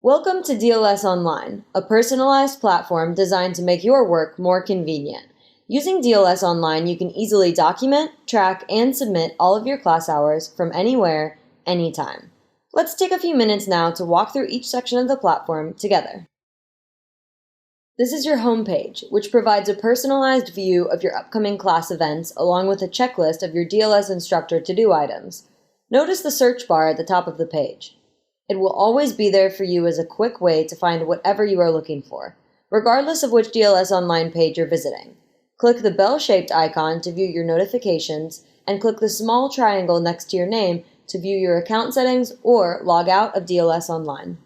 Welcome to DLS Online, a personalized platform designed to make your work more convenient. Using DLS Online, you can easily document, track, and submit all of your class hours from anywhere, anytime. Let's take a few minutes now to walk through each section of the platform together. This is your home page, which provides a personalized view of your upcoming class events along with a checklist of your DLS instructor to-do items. Notice the search bar at the top of the page. It will always be there for you as a quick way to find whatever you are looking for, regardless of which DLS Online page you're visiting. Click the bell-shaped icon to view your notifications, and click the small triangle next to your name to view your account settings or log out of DLS Online.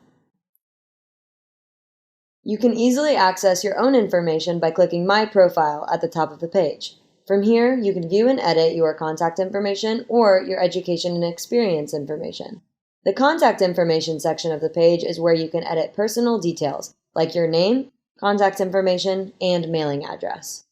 You can easily access your own information by clicking My Profile at the top of the page. From here, you can view and edit your contact information or your education and experience information. The contact information section of the page is where you can edit personal details, like your name, contact information, and mailing address.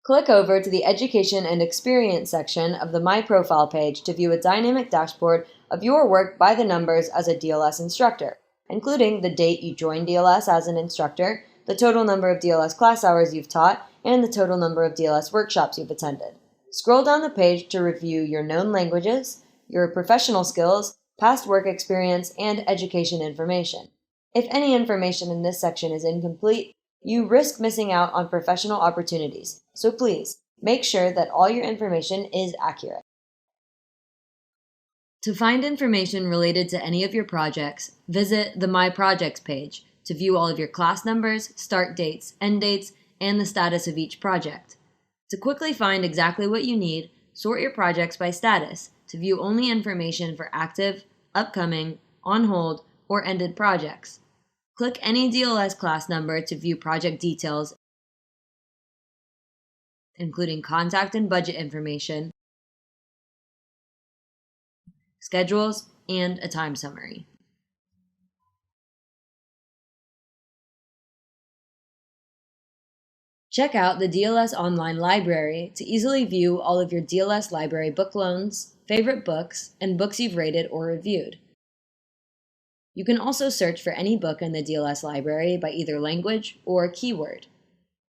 Click over to the Education and Experience section of the My Profile page to view a dynamic dashboard of your work by the numbers as a DLS instructor, including the date you joined DLS as an instructor, the total number of DLS class hours you've taught, and the total number of DLS workshops you've attended. Scroll down the page to review your known languages, your professional skills, past work experience, and education information. If any information in this section is incomplete, you risk missing out on professional opportunities, so please make sure that all your information is accurate. To find information related to any of your projects, visit the My Projects page to view all of your class numbers, start dates, end dates, and the status of each project. To quickly find exactly what you need, sort your projects by status to view only information for active, upcoming, on hold, or ended projects. Click any DLS class number to view project details, including contact and budget information, schedules, and a time summary. Check out the DLS Online library to easily view all of your DLS library book loans, favorite books, and books you've rated or reviewed. You can also search for any book in the DLS library by either language or keyword.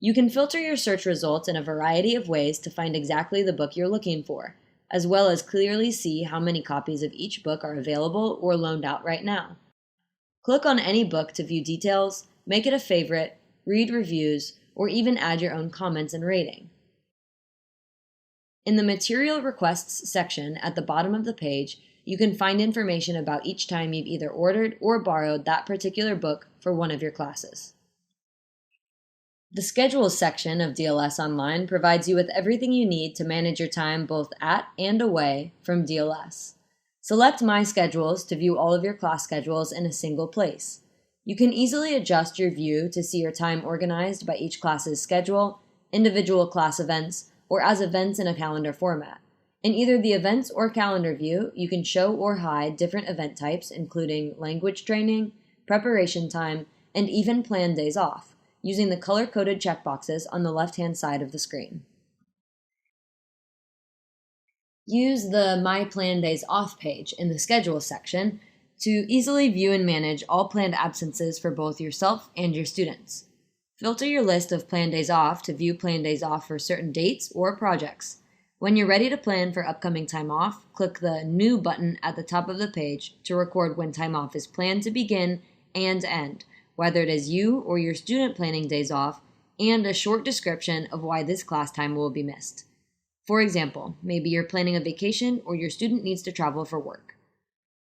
You can filter your search results in a variety of ways to find exactly the book you're looking for, as well as clearly see how many copies of each book are available or loaned out right now. Click on any book to view details, make it a favorite, read reviews, or even add your own comments and rating. In the Material Requests section at the bottom of the page, you can find information about each time you've either ordered or borrowed that particular book for one of your classes. The Schedules section of DLS Online provides you with everything you need to manage your time both at and away from DLS. Select My Schedules to view all of your class schedules in a single place. You can easily adjust your view to see your time organized by each class's schedule, individual class events, or as events in a calendar format. In either the Events or Calendar view, you can show or hide different event types, including language training, preparation time, and even planned days off, using the color-coded checkboxes on the left-hand side of the screen. Use the My Planned Days Off page in the Schedules section to easily view and manage all planned absences for both yourself and your students. Filter your list of planned days off to view planned days off for certain dates or projects. When you're ready to plan for upcoming time off, click the New button at the top of the page to record when time off is planned to begin and end, whether it is you or your student planning days off, and a short description of why this class time will be missed. For example, maybe you're planning a vacation or your student needs to travel for work.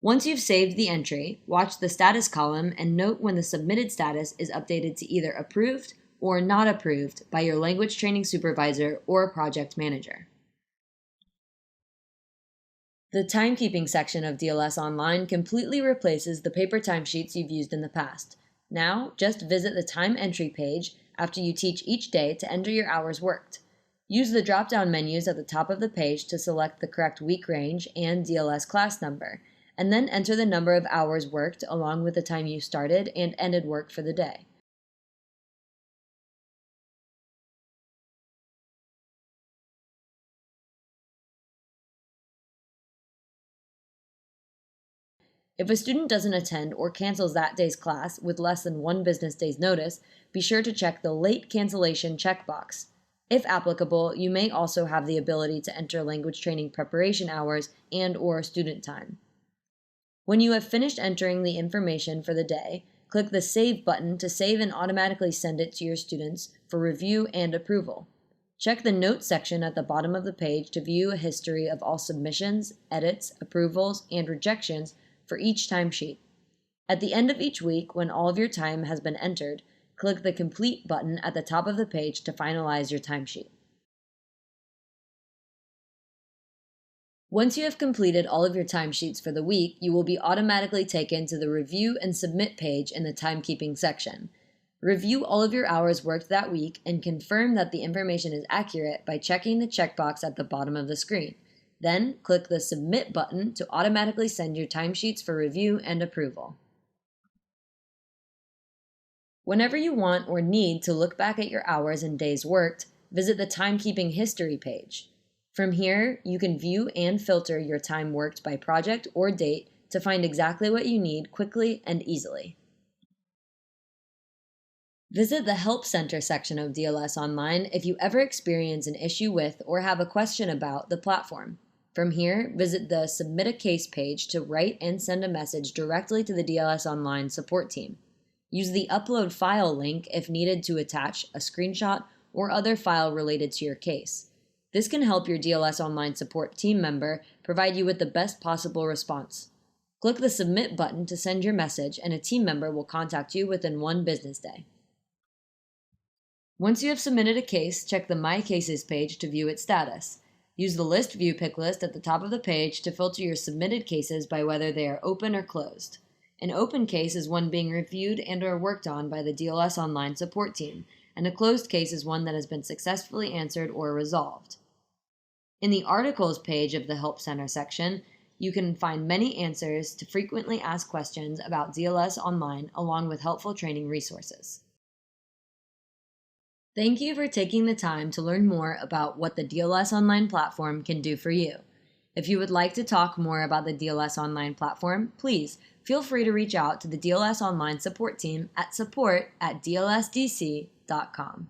Once you've saved the entry, watch the status column and note when the submitted status is updated to either approved or not approved by your language training supervisor or project manager. The timekeeping section of DLS Online completely replaces the paper timesheets you've used in the past. Now, just visit the time entry page after you teach each day to enter your hours worked. Use the drop-down menus at the top of the page to select the correct week range and DLS class number, and then enter the number of hours worked along with the time you started and ended work for the day. If a student doesn't attend or cancels that day's class with less than 1 business day's notice, be sure to check the late cancellation checkbox. If applicable, you may also have the ability to enter language training preparation hours and/or student time. When you have finished entering the information for the day, click the Save button to save and automatically send it to your students for review and approval. Check the Notes section at the bottom of the page to view a history of all submissions, edits, approvals, and rejections for each timesheet. At the end of each week, when all of your time has been entered, click the Complete button at the top of the page to finalize your timesheet. Once you have completed all of your timesheets for the week, you will be automatically taken to the Review and Submit page in the Timekeeping section. Review all of your hours worked that week and confirm that the information is accurate by checking the checkbox at the bottom of the screen. Then, click the Submit button to automatically send your timesheets for review and approval. Whenever you want or need to look back at your hours and days worked, visit the Timekeeping History page. From here, you can view and filter your time worked by project or date to find exactly what you need quickly and easily. Visit the Help Center section of DLS Online if you ever experience an issue with or have a question about the platform. From here, visit the Submit a Case page to write and send a message directly to the DLS Online support team. Use the Upload File link if needed to attach a screenshot or other file related to your case. This can help your DLS Online support team member provide you with the best possible response. Click the Submit button to send your message, and a team member will contact you within 1 business day. Once you have submitted a case, check the My Cases page to view its status. Use the List View pick list at the top of the page to filter your submitted cases by whether they are open or closed. An open case is one being reviewed and/or worked on by the DLS Online support team, and a closed case is one that has been successfully answered or resolved. In the Articles page of the Help Center section, you can find many answers to frequently asked questions about DLS Online along with helpful training resources. Thank you for taking the time to learn more about what the DLS Online platform can do for you. If you would like to talk more about the DLS Online platform, please feel free to reach out to the DLS Online support team at support@dlsdc.com.